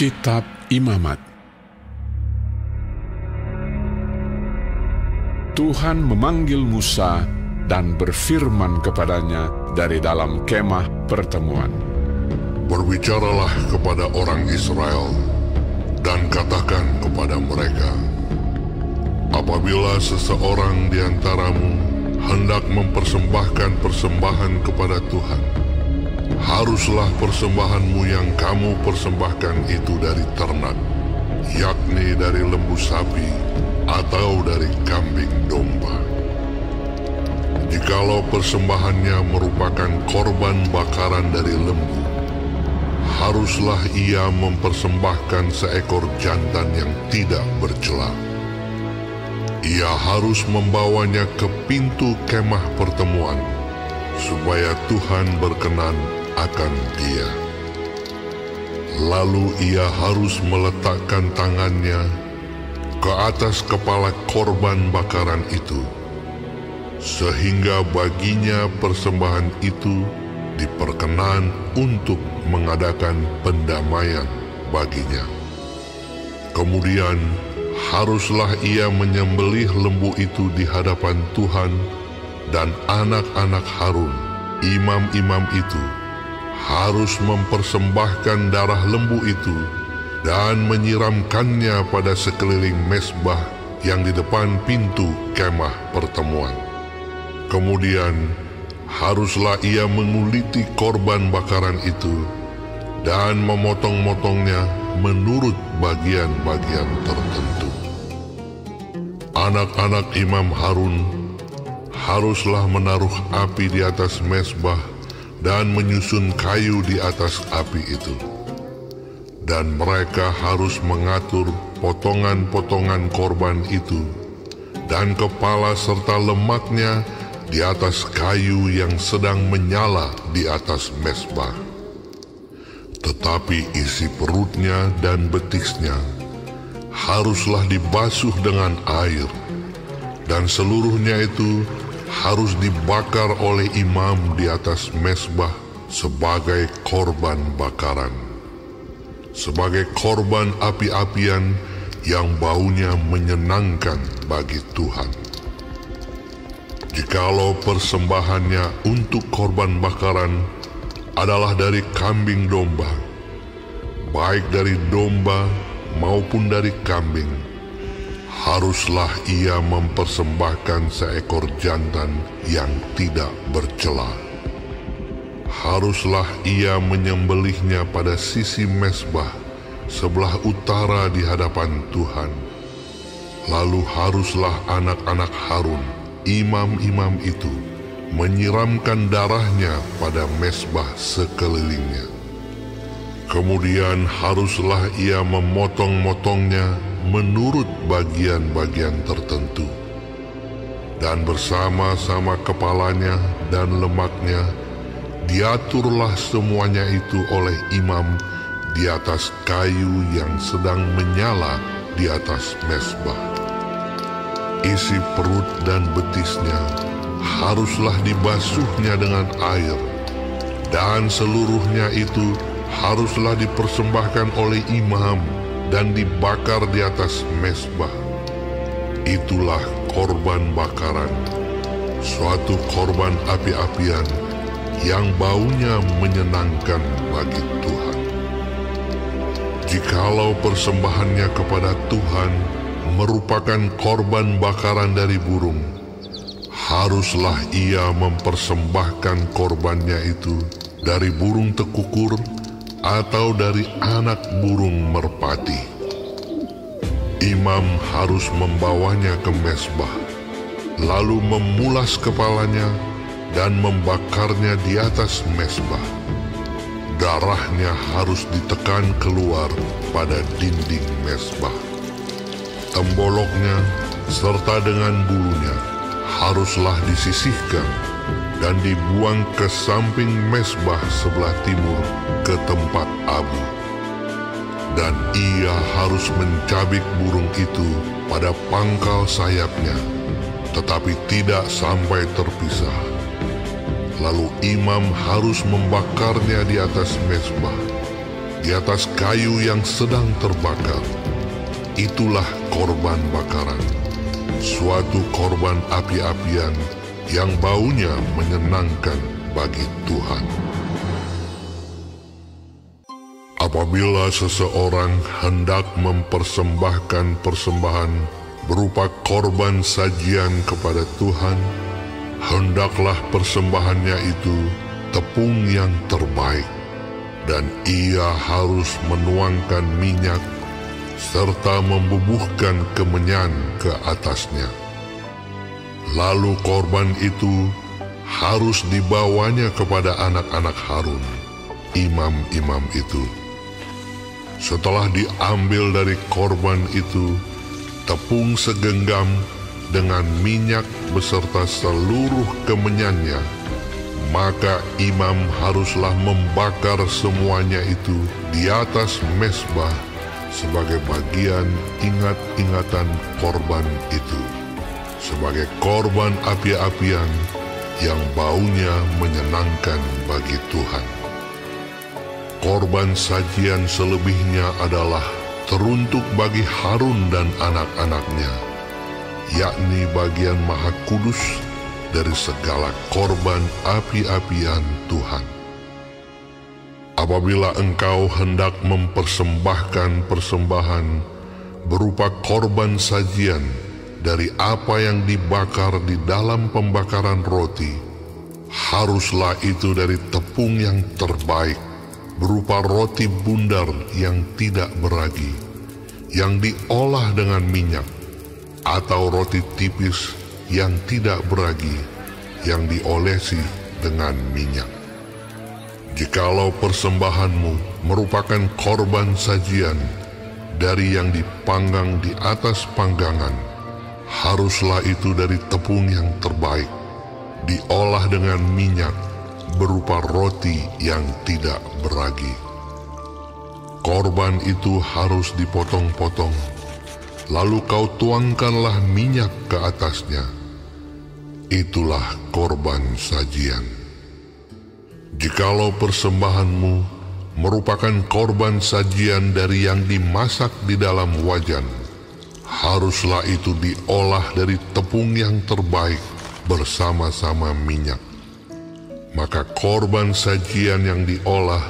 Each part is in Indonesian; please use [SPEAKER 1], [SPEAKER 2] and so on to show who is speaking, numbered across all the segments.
[SPEAKER 1] Kitab Imamat. Tuhan memanggil Musa dan berfirman kepadanya dari dalam kemah pertemuan.
[SPEAKER 2] Berbicaralah kepada orang Israel dan katakan kepada mereka, apabila seseorang di antaramu hendak mempersembahkan persembahan kepada Tuhan, haruslah persembahanmu yang kamu persembahkan itu dari ternak, yakni dari lembu sapi atau dari kambing domba. Jikalau persembahannya merupakan korban bakaran dari lembu, haruslah ia mempersembahkan seekor jantan yang tidak bercela. Ia harus membawanya ke pintu kemah pertemuan, supaya Tuhan berkenan akan dia. Lalu ia harus meletakkan tangannya ke atas kepala korban bakaran itu, sehingga baginya persembahan itu diperkenan untuk mengadakan pendamaian baginya. Kemudian haruslah ia menyembelih lembu itu di hadapan Tuhan, dan anak-anak Harun, imam-imam itu, harus mempersembahkan darah lembu itu dan menyiramkannya pada sekeliling mezbah yang di depan pintu kemah pertemuan. Kemudian haruslah ia menguliti korban bakaran itu dan memotong-motongnya menurut bagian-bagian tertentu. Anak-anak imam Harun haruslah menaruh api di atas mezbah dan menyusun kayu di atas api itu. Dan mereka harus mengatur potongan-potongan korban itu dan kepala serta lemaknya di atas kayu yang sedang menyala di atas mezbah. Tetapi isi perutnya dan betisnya haruslah dibasuh dengan air, dan seluruhnya itu harus dibakar oleh imam di atas mezbah sebagai korban bakaran, sebagai korban api-apian yang baunya menyenangkan bagi Tuhan. Jikalau persembahannya untuk korban bakaran adalah dari kambing domba, baik dari domba maupun dari kambing, haruslah ia mempersembahkan seekor jantan yang tidak bercela. Haruslah ia menyembelihnya pada sisi mezbah sebelah utara di hadapan Tuhan. Lalu haruslah anak-anak Harun, imam-imam itu, menyiramkan darahnya pada mezbah sekelilingnya. Kemudian haruslah ia memotong-motongnya menurut bagian-bagian tertentu, dan bersama-sama kepalanya dan lemaknya diaturlah semuanya itu oleh imam di atas kayu yang sedang menyala di atas mezbah. Isi perut dan betisnya haruslah dibasuhnya dengan air, dan seluruhnya itu haruslah dipersembahkan oleh imam dan dibakar di atas mezbah. Itulah korban bakaran, suatu korban api-apian yang baunya menyenangkan bagi Tuhan. Jikalau persembahannya kepada Tuhan merupakan korban bakaran dari burung, haruslah ia mempersembahkan korbannya itu dari burung tekukur atau dari anak burung merpati. Imam harus membawanya ke mezbah, lalu memulas kepalanya dan membakarnya di atas mezbah. Darahnya harus ditekan keluar pada dinding mezbah. Temboloknya serta dengan bulunya haruslah disisihkan dan dibuang ke samping mezbah sebelah timur ke tempat abu. Dan ia harus mencabik burung itu pada pangkal sayapnya, tetapi tidak sampai terpisah. Lalu imam harus membakarnya di atas mezbah. di atas kayu yang sedang terbakar. Itulah korban bakaran, suatu korban api-apian yang baunya menyenangkan bagi Tuhan. Apabila seseorang hendak mempersembahkan persembahan berupa korban sajian kepada Tuhan, hendaklah persembahannya itu tepung yang terbaik, dan ia harus menuangkan minyak serta membubuhkan kemenyan ke atasnya. Lalu korban itu harus dibawanya kepada anak-anak Harun, imam-imam itu. Setelah diambil dari korban itu tepung segenggam dengan minyak beserta seluruh kemenyannya, maka imam haruslah membakar semuanya itu di atas mezbah sebagai bagian ingat-ingatan korban itu, sebagai korban api-apian yang baunya menyenangkan bagi Tuhan. Korban sajian selebihnya adalah teruntuk bagi Harun dan anak-anaknya, yakni bagian maha kudus dari segala korban api-apian Tuhan. Apabila engkau hendak mempersembahkan persembahan berupa korban sajian dari apa yang dibakar di dalam pembakaran roti, haruslah itu dari tepung yang terbaik, berupa roti bundar yang tidak beragi, yang diolah dengan minyak, atau roti tipis yang tidak beragi, yang diolesi dengan minyak. Jikalau persembahanmu merupakan korban sajian dari yang dipanggang di atas panggangan, haruslah itu dari tepung yang terbaik, diolah dengan minyak, berupa roti yang tidak beragi. Korban itu harus dipotong-potong, lalu kau tuangkanlah minyak ke atasnya. Itulah korban sajian. Jikalau persembahanmu merupakan korban sajian dari yang dimasak di dalam wajan, haruslah itu diolah dari tepung yang terbaik bersama-sama minyak. Maka korban sajian yang diolah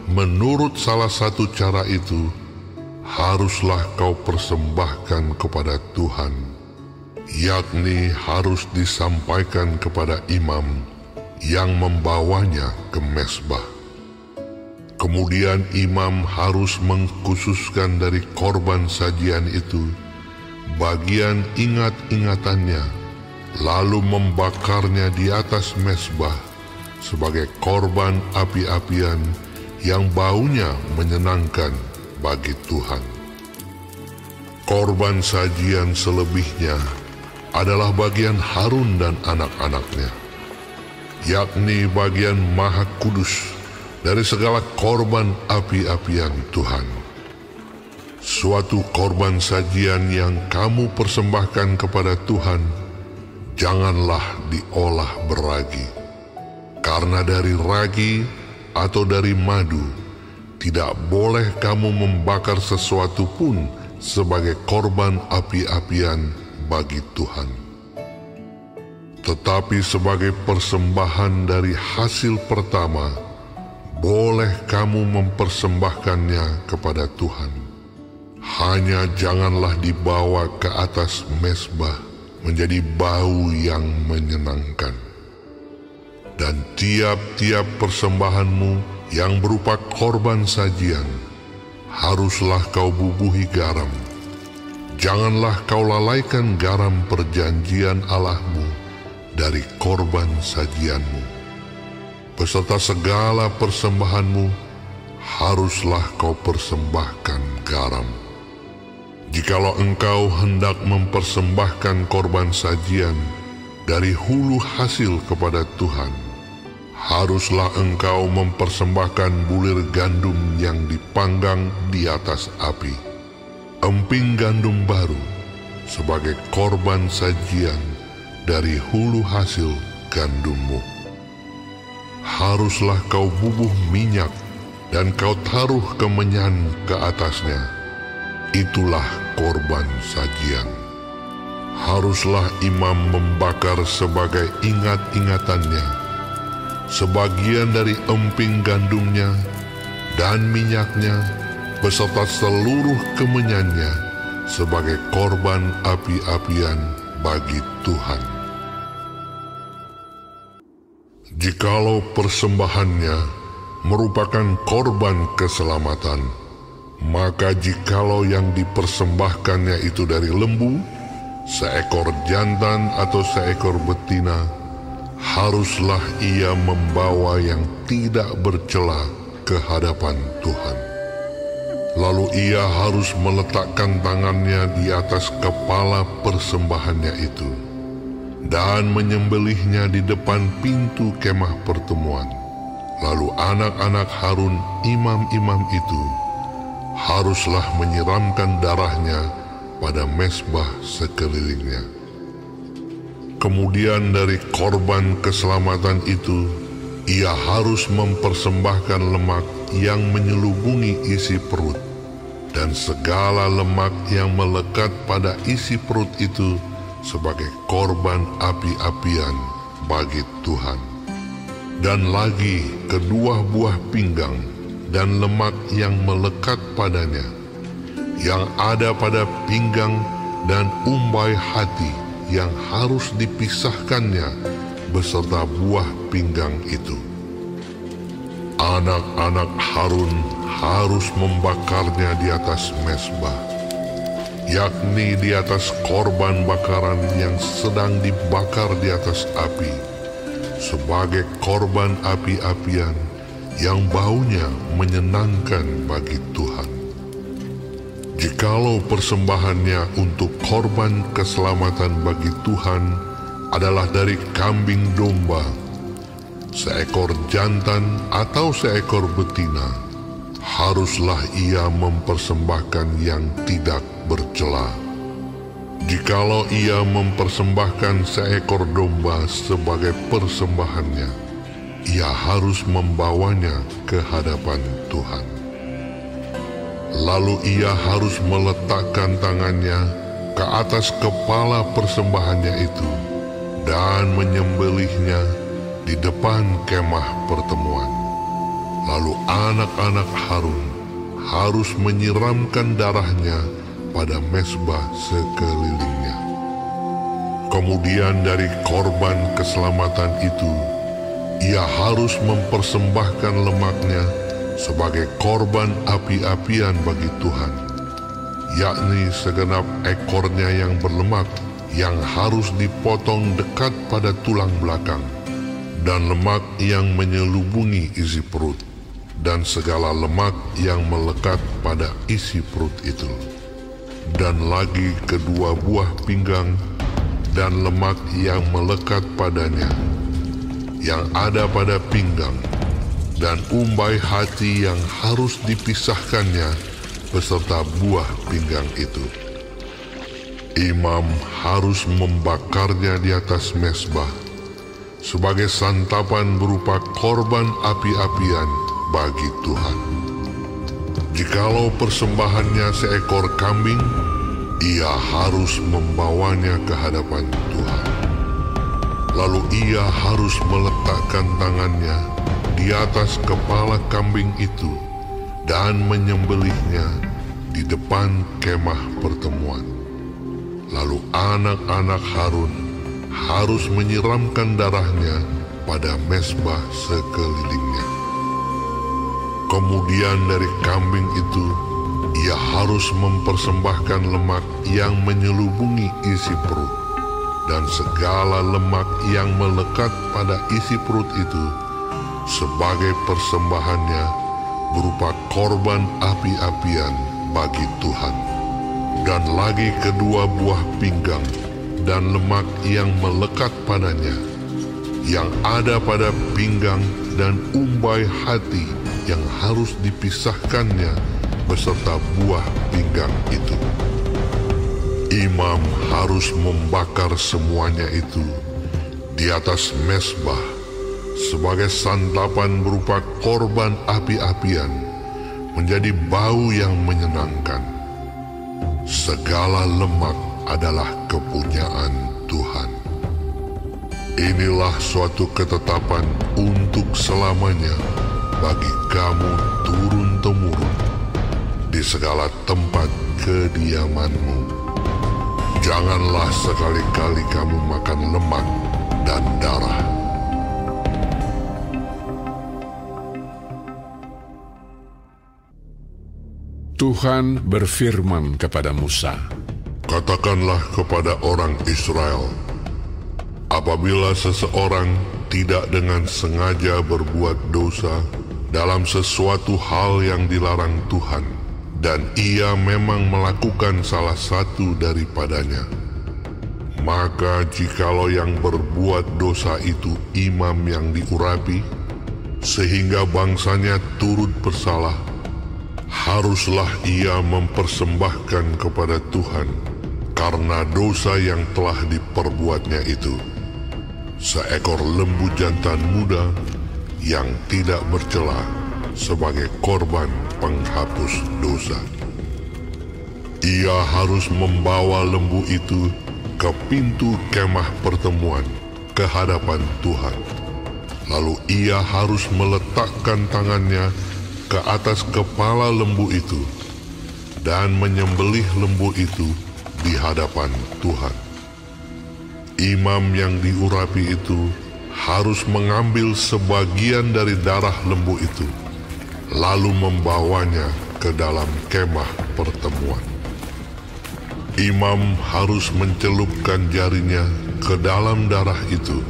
[SPEAKER 2] menurut salah satu cara itu haruslah kau persembahkan kepada Tuhan, yakni harus disampaikan kepada imam yang membawanya ke mezbah. Kemudian imam harus mengkhususkan dari korban sajian itu bagian ingat-ingatannya, lalu membakarnya di atas mezbah sebagai korban api-apian yang baunya menyenangkan bagi Tuhan. Korban sajian selebihnya adalah bagian Harun dan anak-anaknya, yakni bagian maha kudus dari segala korban api-apian Tuhan. Suatu korban sajian yang kamu persembahkan kepada Tuhan, janganlah diolah beragi. Karena dari ragi atau dari madu, tidak boleh kamu membakar sesuatu pun sebagai korban api-apian bagi Tuhan. Tetapi sebagai persembahan dari hasil pertama, boleh kamu mempersembahkannya kepada Tuhan. Hanya janganlah dibawa ke atas mezbah menjadi bau yang menyenangkan. Dan tiap-tiap persembahanmu yang berupa korban sajian, haruslah kau bubuhi garam. Janganlah kau lalaikan garam perjanjian Allahmu dari korban sajianmu. Beserta segala persembahanmu, haruslah kau persembahkan garam. Jikalau engkau hendak mempersembahkan korban sajian dari hulu hasil kepada Tuhan, haruslah engkau mempersembahkan bulir gandum yang dipanggang di atas api, emping gandum baru, sebagai korban sajian dari hulu hasil gandummu. Haruslah kau bubuh minyak dan kau taruh kemenyan ke atasnya. Itulah korban sajian. Haruslah imam membakar sebagai ingat-ingatannya sebagian dari emping gandumnya dan minyaknya beserta seluruh kemenyannya sebagai korban api-apian bagi Tuhan. Jikalau persembahannya merupakan korban keselamatan, maka jikalau yang dipersembahkannya itu dari lembu, seekor jantan atau seekor betina, haruslah ia membawa yang tidak bercela ke hadapan Tuhan. Lalu ia harus meletakkan tangannya di atas kepala persembahannya itu dan menyembelihnya di depan pintu kemah pertemuan. Lalu anak-anak Harun, imam-imam itu, haruslah menyiramkan darahnya pada mezbah sekelilingnya. Kemudian dari korban keselamatan itu, ia harus mempersembahkan lemak yang menyelubungi isi perut, dan segala lemak yang melekat pada isi perut itu sebagai korban api-apian bagi Tuhan. Dan lagi kedua buah pinggang dan lemak yang melekat padanya, yang ada pada pinggang dan umbai hati yang harus dipisahkannya beserta buah pinggang itu. Anak-anak Harun harus membakarnya di atas mezbah, yakni di atas korban bakaran yang sedang dibakar di atas api, sebagai korban api-apian yang baunya menyenangkan bagi Tuhan. Jikalau persembahannya untuk korban keselamatan bagi Tuhan adalah dari kambing domba, seekor jantan atau seekor betina, haruslah ia mempersembahkan yang tidak bercela. Jikalau ia mempersembahkan seekor domba sebagai persembahannya, ia harus membawanya ke hadapan Tuhan. Lalu ia harus meletakkan tangannya ke atas kepala persembahannya itu dan menyembelihnya di depan kemah pertemuan. Lalu anak-anak Harun harus menyiramkan darahnya pada mezbah sekelilingnya. Kemudian dari korban keselamatan itu, ia harus mempersembahkan lemaknya sebagai korban api-apian bagi Tuhan, yakni segenap ekornya yang berlemak yang harus dipotong dekat pada tulang belakang, dan lemak yang menyelubungi isi perut, dan segala lemak yang melekat pada isi perut itu, dan lagi kedua buah pinggang dan lemak yang melekat padanya, yang ada pada pinggang, dan umbai hati yang harus dipisahkannya beserta buah pinggang itu. Imam harus membakarnya di atas mezbah sebagai santapan berupa korban api-apian bagi Tuhan. Jikalau persembahannya seekor kambing, ia harus membawanya ke hadapan Tuhan. Lalu ia harus meletakkan tangannya di atas kepala kambing itu dan menyembelihnya di depan kemah pertemuan. Lalu anak-anak Harun harus menyiramkan darahnya pada mezbah sekelilingnya. Kemudian dari kambing itu, ia harus mempersembahkan lemak yang menyelubungi isi perut, dan segala lemak yang melekat pada isi perut itu sebagai persembahannya berupa korban api-apian bagi Tuhan. Dan lagi kedua buah pinggang dan lemak yang melekat padanya, yang ada pada pinggang dan umbai hati yang harus dipisahkannya beserta buah pinggang itu. Imam harus membakar semuanya itu di atas mezbah sebagai santapan berupa korban api-apian, menjadi bau yang menyenangkan. Segala lemak adalah kepunyaan Tuhan. Inilah suatu ketetapan untuk selamanya bagi kamu turun-temurun di segala tempat kediamanmu. Janganlah sekali-kali kamu makan lemak dan darah.
[SPEAKER 1] Tuhan berfirman kepada Musa,
[SPEAKER 2] Katakanlah kepada orang Israel, apabila seseorang tidak dengan sengaja berbuat dosa dalam sesuatu hal yang dilarang Tuhan, dan ia memang melakukan salah satu daripadanya, maka jikalau yang berbuat dosa itu imam yang diurapi, sehingga bangsanya turut bersalah, haruslah ia mempersembahkan kepada Tuhan karena dosa yang telah diperbuatnya itu seekor lembu jantan muda yang tidak bercela sebagai korban penghapus dosa. Ia harus membawa lembu itu ke pintu kemah pertemuan ke hadapan Tuhan. Lalu ia harus meletakkan tangannya ke atas kepala lembu itu dan menyembelih lembu itu di hadapan Tuhan. Imam yang diurapi itu harus mengambil sebagian dari darah lembu itu, lalu membawanya ke dalam kemah pertemuan. Imam harus mencelupkan jarinya ke dalam darah itu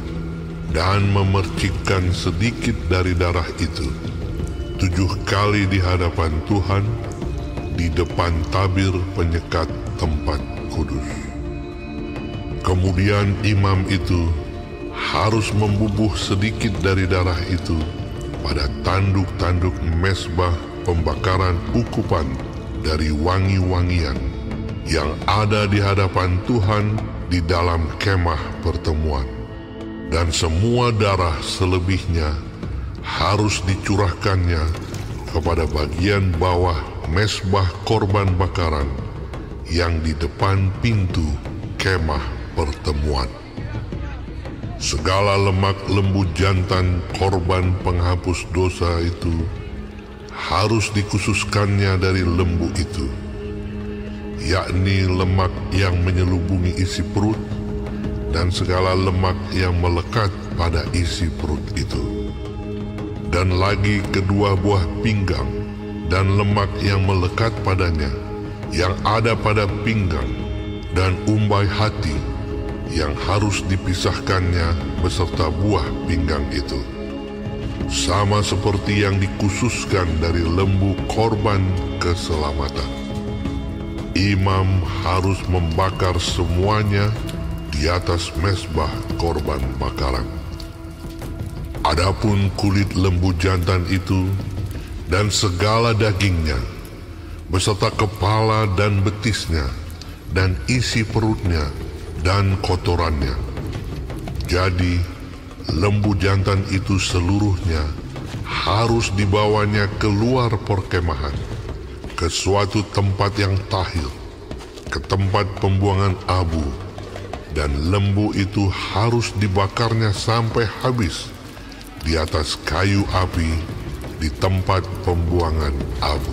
[SPEAKER 2] dan memercikkan sedikit dari darah itu 7 kali di hadapan Tuhan di depan tabir penyekat tempat kudus. Kemudian imam itu harus membubuh sedikit dari darah itu pada tanduk-tanduk mezbah pembakaran ukupan dari wangi-wangian yang ada di hadapan Tuhan di dalam kemah pertemuan, dan semua darah selebihnya harus dicurahkannya kepada bagian bawah mezbah korban bakaran yang di depan pintu kemah pertemuan. Segala lemak lembu jantan korban penghapus dosa itu harus dikhususkannya dari lembu itu, yakni lemak yang menyelubungi isi perut dan segala lemak yang melekat pada isi perut itu, dan lagi kedua buah pinggang dan lemak yang melekat padanya yang ada pada pinggang, dan umbai hati yang harus dipisahkannya beserta buah pinggang itu, sama seperti yang dikhususkan dari lembu korban keselamatan. Imam harus membakar semuanya di atas mezbah korban bakaran. Adapun kulit lembu jantan itu dan segala dagingnya, beserta kepala dan betisnya, dan isi perutnya, dan kotorannya. Jadi, lembu jantan itu seluruhnya harus dibawanya keluar perkemahan, ke suatu tempat yang tahir, ke tempat pembuangan abu, dan lembu itu harus dibakarnya sampai habis di atas kayu api di tempat pembuangan abu.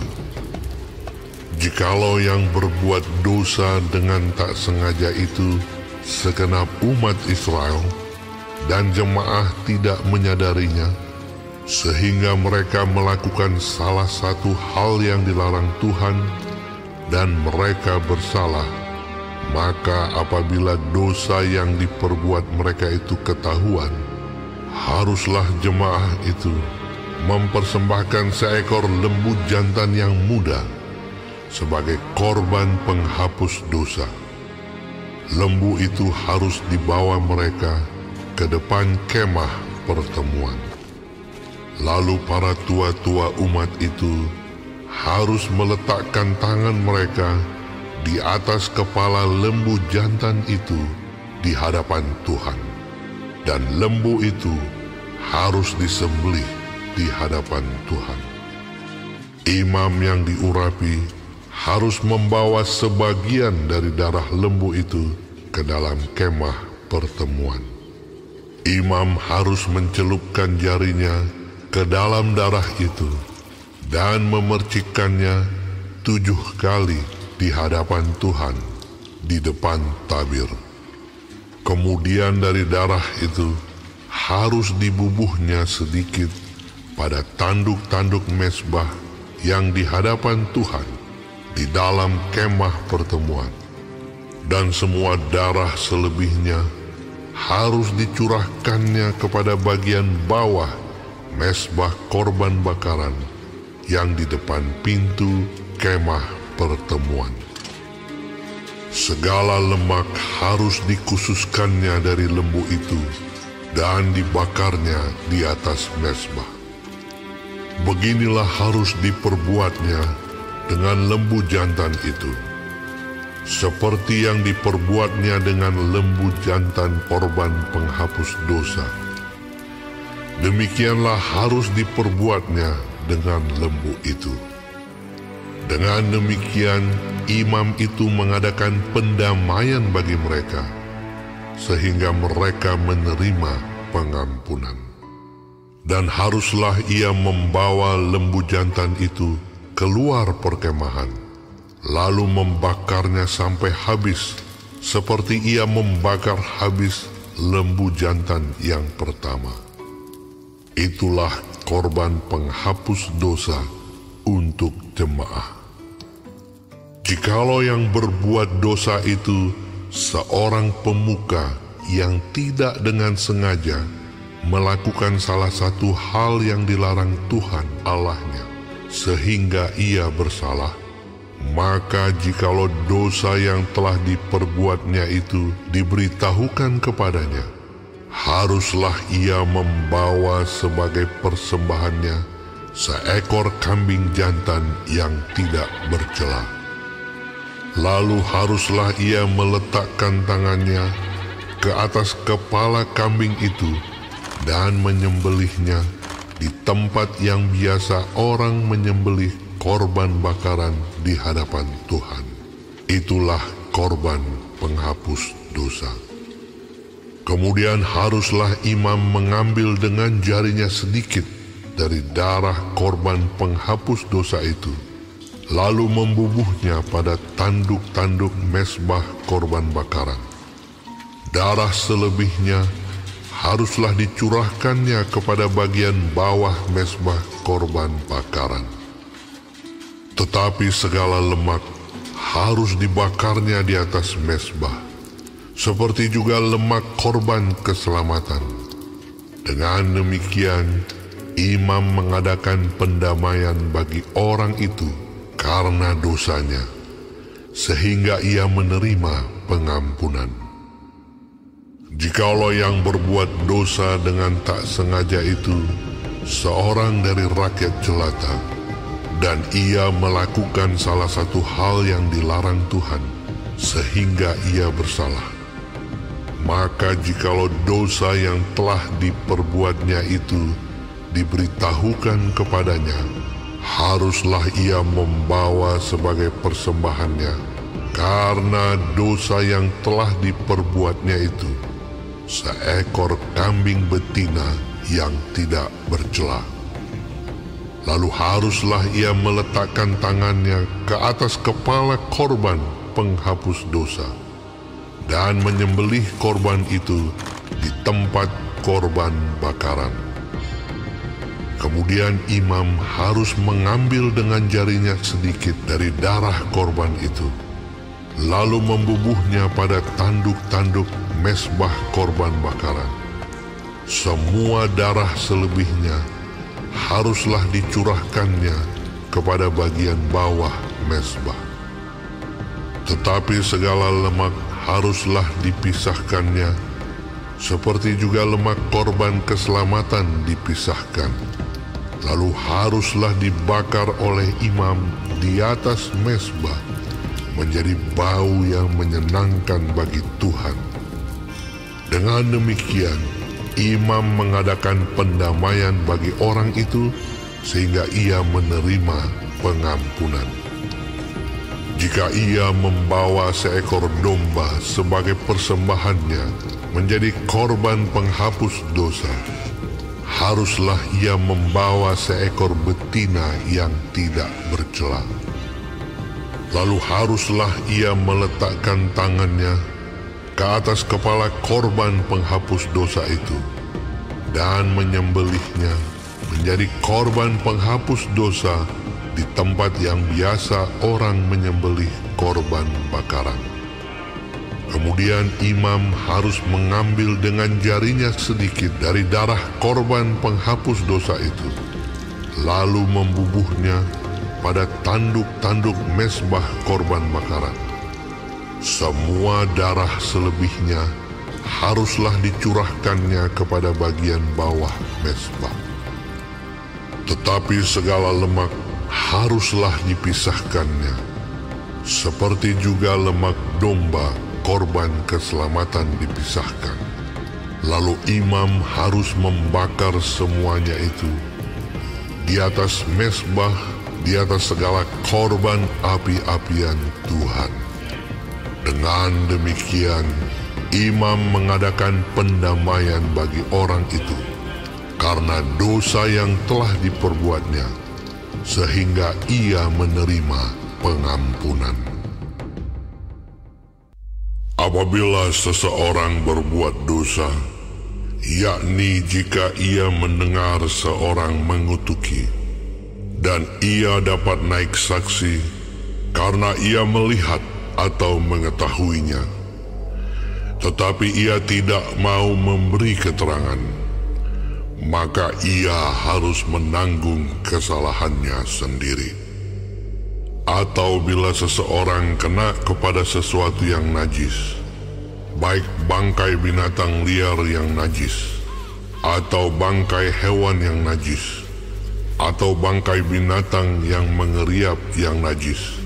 [SPEAKER 2] Jikalau yang berbuat dosa dengan tak sengaja itu segenap umat Israel, dan jemaah tidak menyadarinya, sehingga mereka melakukan salah satu hal yang dilarang Tuhan, dan mereka bersalah, maka apabila dosa yang diperbuat mereka itu ketahuan, haruslah jemaah itu mempersembahkan seekor lembu jantan yang muda sebagai korban penghapus dosa. Lembu itu harus dibawa mereka ke depan kemah pertemuan. Lalu para tua-tua umat itu harus meletakkan tangan mereka di atas kepala lembu jantan itu di hadapan Tuhan, dan lembu itu harus disembelih di hadapan Tuhan. Imam yang diurapi harus membawa sebagian dari darah lembu itu ke dalam kemah pertemuan. Imam harus mencelupkan jarinya ke dalam darah itu dan memercikkannya 7 kali di hadapan Tuhan di depan tabir. Kemudian dari darah itu harus dibubuhnya sedikit pada tanduk-tanduk mezbah yang di hadapan Tuhan di dalam kemah pertemuan, dan semua darah selebihnya harus dicurahkannya kepada bagian bawah mezbah korban bakaran yang di depan pintu kemah pertemuan. Segala lemak harus dikhususkannya dari lembu itu dan dibakarnya di atas mezbah. Beginilah harus diperbuatnya dengan lembu jantan itu, seperti yang diperbuatnya dengan lembu jantan korban penghapus dosa. Demikianlah harus diperbuatnya dengan lembu itu. Dengan demikian, imam itu mengadakan pendamaian bagi mereka, sehingga mereka menerima pengampunan. Dan haruslah ia membawa lembu jantan itu keluar perkemahan, lalu membakarnya sampai habis, seperti ia membakar habis lembu jantan yang pertama. Itulah korban penghapus dosa untuk jemaah. Jikalau yang berbuat dosa itu seorang pemuka yang tidak dengan sengaja melakukan salah satu hal yang dilarang Tuhan Allahnya, sehingga ia bersalah, maka jikalau dosa yang telah diperbuatnya itu diberitahukan kepadanya, haruslah ia membawa sebagai persembahannya seekor kambing jantan yang tidak bercela. Lalu haruslah ia meletakkan tangannya ke atas kepala kambing itu dan menyembelihnya di tempat yang biasa orang menyembelih korban bakaran di hadapan Tuhan. Itulah korban penghapus dosa. Kemudian haruslah imam mengambil dengan jarinya sedikit dari darah korban penghapus dosa itu, lalu membubuhnya pada tanduk-tanduk mezbah korban bakaran. Darah selebihnya haruslah dicurahkannya kepada bagian bawah mezbah korban bakaran. Tetapi segala lemak harus dibakarnya di atas mezbah, seperti juga lemak korban keselamatan. Dengan demikian, imam mengadakan pendamaian bagi orang itu karena dosanya, sehingga ia menerima pengampunan. Jikalau yang berbuat dosa dengan tak sengaja itu seorang dari rakyat jelata, dan ia melakukan salah satu hal yang dilarang Tuhan, sehingga ia bersalah, maka jikalau dosa yang telah diperbuatnya itu diberitahukan kepadanya, haruslah ia membawa sebagai persembahannya karena dosa yang telah diperbuatnya itu seekor kambing betina yang tidak bercela. Lalu haruslah ia meletakkan tangannya ke atas kepala korban penghapus dosa dan menyembelih korban itu di tempat korban bakaran. Kemudian imam harus mengambil dengan jarinya sedikit dari darah korban itu, lalu membubuhnya pada tanduk-tanduk mezbah korban bakaran. Semua darah selebihnya haruslah dicurahkannya kepada bagian bawah mezbah. Tetapi segala lemak haruslah dipisahkannya, seperti juga lemak korban keselamatan dipisahkan. Lalu haruslah dibakar oleh imam di atas mezbah menjadi bau yang menyenangkan bagi Tuhan. Dengan demikian, imam mengadakan pendamaian bagi orang itu sehingga ia menerima pengampunan. Jika ia membawa seekor domba sebagai persembahannya menjadi korban penghapus dosa, haruslah ia membawa seekor betina yang tidak bercela. Lalu haruslah ia meletakkan tangannya ke atas kepala korban penghapus dosa itu dan menyembelihnya menjadi korban penghapus dosa di tempat yang biasa orang menyembelih korban bakaran. Kemudian imam harus mengambil dengan jarinya sedikit dari darah korban penghapus dosa itu, lalu membubuhnya pada tanduk-tanduk mezbah korban bakaran. Semua darah selebihnya haruslah dicurahkannya kepada bagian bawah mezbah. Tetapi segala lemak haruslah dipisahkannya, seperti juga lemak domba korban keselamatan dipisahkan. Lalu imam harus membakar semuanya itu di atas mezbah, di atas segala korban api-apian Tuhan. Dengan demikian, imam mengadakan pendamaian bagi orang itu karena dosa yang telah diperbuatnya, sehingga ia menerima pengampunan. Apabila seseorang berbuat dosa, yakni jika ia mendengar seorang mengutuki, dan ia dapat naik saksi karena ia melihat atau mengetahuinya, tetapi ia tidak mau memberi keterangan, maka ia harus menanggung kesalahannya sendiri. Atau bila seseorang kena kepada sesuatu yang najis, baik bangkai binatang liar yang najis, atau bangkai hewan yang najis, atau bangkai binatang yang mengeriap yang najis,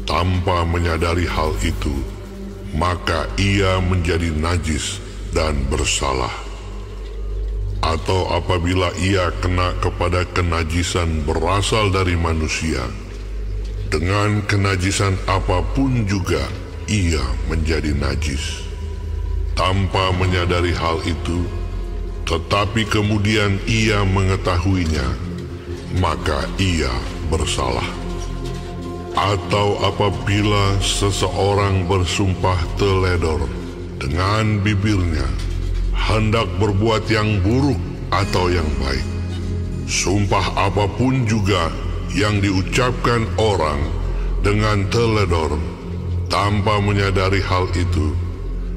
[SPEAKER 2] tanpa menyadari hal itu, maka ia menjadi najis dan bersalah. Atau apabila ia kena kepada kenajisan berasal dari manusia, dengan kenajisan apapun juga ia menjadi najis, tanpa menyadari hal itu, tetapi kemudian ia mengetahuinya, maka ia bersalah. Atau apabila seseorang bersumpah teledor dengan bibirnya, hendak berbuat yang buruk atau yang baik, sumpah apapun juga yang diucapkan orang dengan teledor tanpa menyadari hal itu,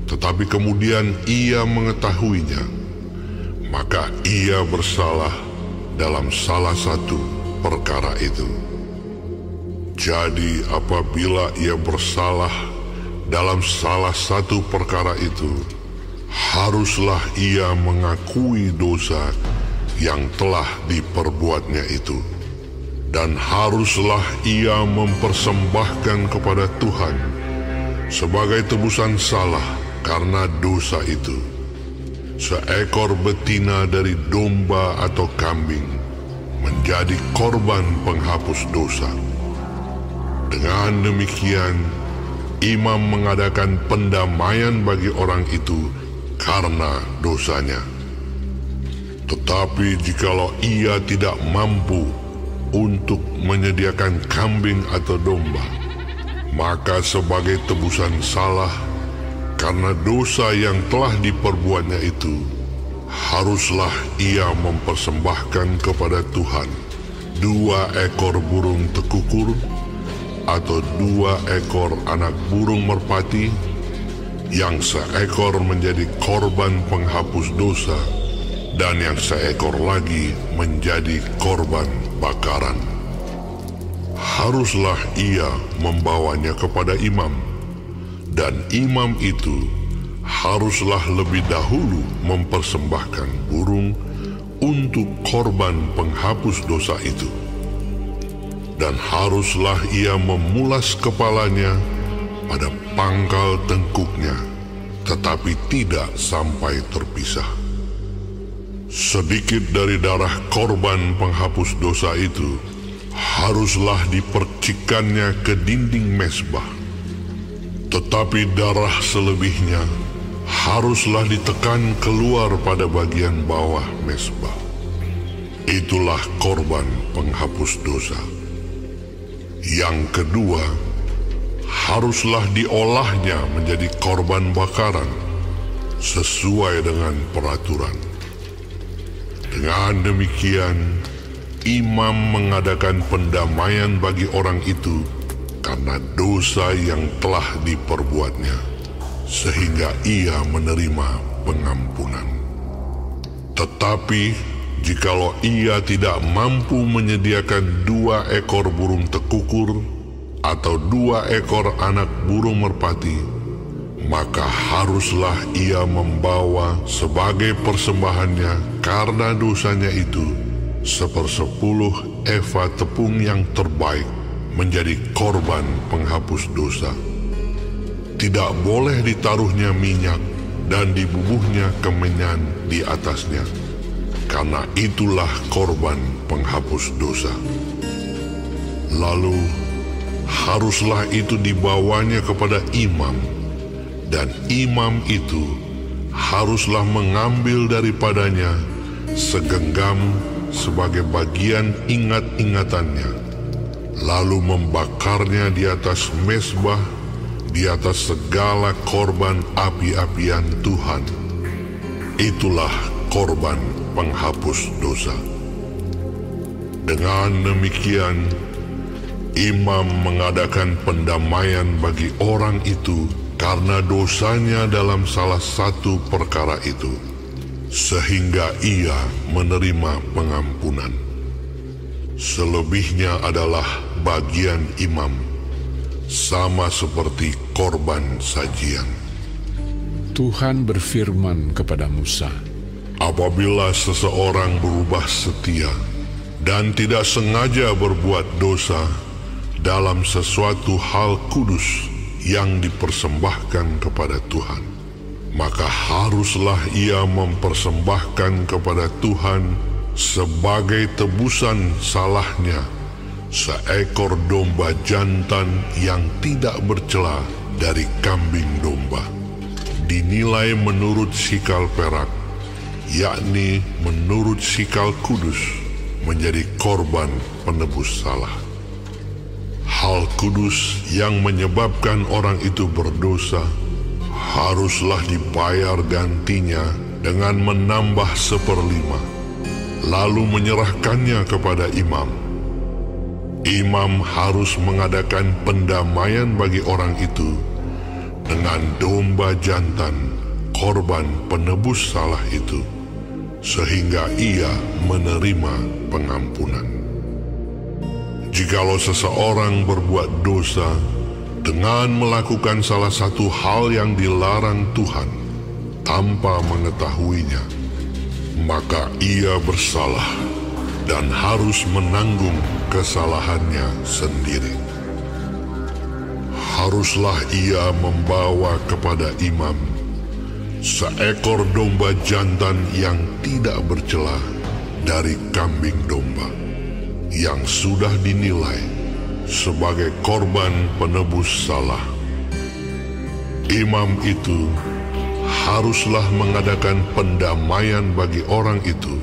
[SPEAKER 2] tetapi kemudian ia mengetahuinya, maka ia bersalah dalam salah satu perkara itu. Jadi apabila ia bersalah dalam salah satu perkara itu, haruslah ia mengakui dosa yang telah diperbuatnya itu, dan haruslah ia mempersembahkan kepada Tuhan sebagai tebusan salah karena dosa itu seekor betina dari domba atau kambing menjadi korban penghapus dosa. Dengan demikian, imam mengadakan pendamaian bagi orang itu karena dosanya. Tetapi jikalau ia tidak mampu untuk menyediakan kambing atau domba, maka sebagai tebusan salah karena dosa yang telah diperbuatnya itu, haruslah ia mempersembahkan kepada Tuhan 2 ekor burung tekukur atau 2 ekor anak burung merpati, yang seekor menjadi korban penghapus dosa dan yang seekor lagi menjadi korban bakaran. Haruslah ia membawanya kepada imam, dan imam itu haruslah lebih dahulu mempersembahkan burung untuk korban penghapus dosa itu. Dan haruslah ia memulas kepalanya pada pangkal tengkuknya, tetapi tidak sampai terpisah. Sedikit dari darah korban penghapus dosa itu haruslah dipercikannya ke dinding mezbah, tetapi darah selebihnya haruslah ditekan keluar pada bagian bawah mezbah. Itulah korban penghapus dosa. Yang kedua, haruslah diolahnya menjadi korban bakaran sesuai dengan peraturan. Dengan demikian, imam mengadakan pendamaian bagi orang itu karena dosa yang telah diperbuatnya, sehingga ia menerima pengampunan. Tetapi jikalau ia tidak mampu menyediakan 2 ekor burung tekukur atau 2 ekor anak burung merpati, maka haruslah ia membawa sebagai persembahannya karena dosanya itu 1/10 eva tepung yang terbaik menjadi korban penghapus dosa. Tidak boleh ditaruhnya minyak dan dibubuhnya kemenyan di atasnya, karena itulah korban penghapus dosa. Lalu haruslah itu dibawanya kepada imam, dan imam itu haruslah mengambil daripadanya segenggam sebagai bagian ingat-ingatannya, lalu membakarnya di atas mezbah, di atas segala korban api-apian Tuhan. Itulah korban penghapus dosa. Dengan demikian, imam mengadakan pendamaian bagi orang itu karena dosanya dalam salah satu perkara itu, sehingga ia menerima pengampunan. Selebihnya adalah bagian imam, sama seperti korban sajian.
[SPEAKER 1] Tuhan berfirman kepada Musa,
[SPEAKER 2] apabila seseorang berubah setia dan tidak sengaja berbuat dosa dalam sesuatu hal kudus yang dipersembahkan kepada Tuhan, maka haruslah ia mempersembahkan kepada Tuhan sebagai tebusan salahnya seekor domba jantan yang tidak bercela dari kambing domba, dinilai menurut sikal perak, yakni menurut sikal kudus, menjadi korban penebus salah. Hal kudus yang menyebabkan orang itu berdosa haruslah dibayar gantinya dengan menambah 1/5, lalu menyerahkannya kepada imam. Imam harus mengadakan pendamaian bagi orang itu dengan domba jantan, korban penebus salah itu, sehingga ia menerima pengampunan. Jikalau seseorang berbuat dosa dengan melakukan salah satu hal yang dilarang Tuhan tanpa mengetahuinya, maka ia bersalah dan harus menanggung kesalahannya sendiri. Haruslah ia membawa kepada imam seekor domba jantan yang tidak bercela dari kambing domba, yang sudah dinilai sebagai korban penebus salah. Imam itu haruslah mengadakan pendamaian bagi orang itu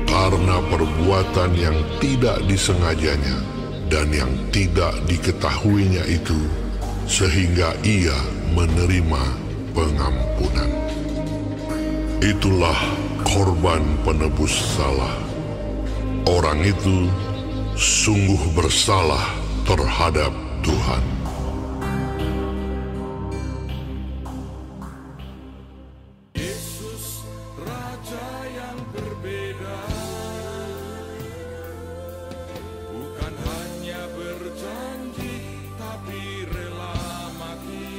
[SPEAKER 2] karena perbuatan yang tidak disengajanya dan yang tidak diketahuinya itu, sehingga ia menerima pengampunan. Itulah korban penebus salah. Orang itu sungguh bersalah terhadap Tuhan.
[SPEAKER 3] Yesus, Raja yang berbeda, bukan hanya berjanji, tapi rela mati.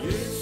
[SPEAKER 3] Yesus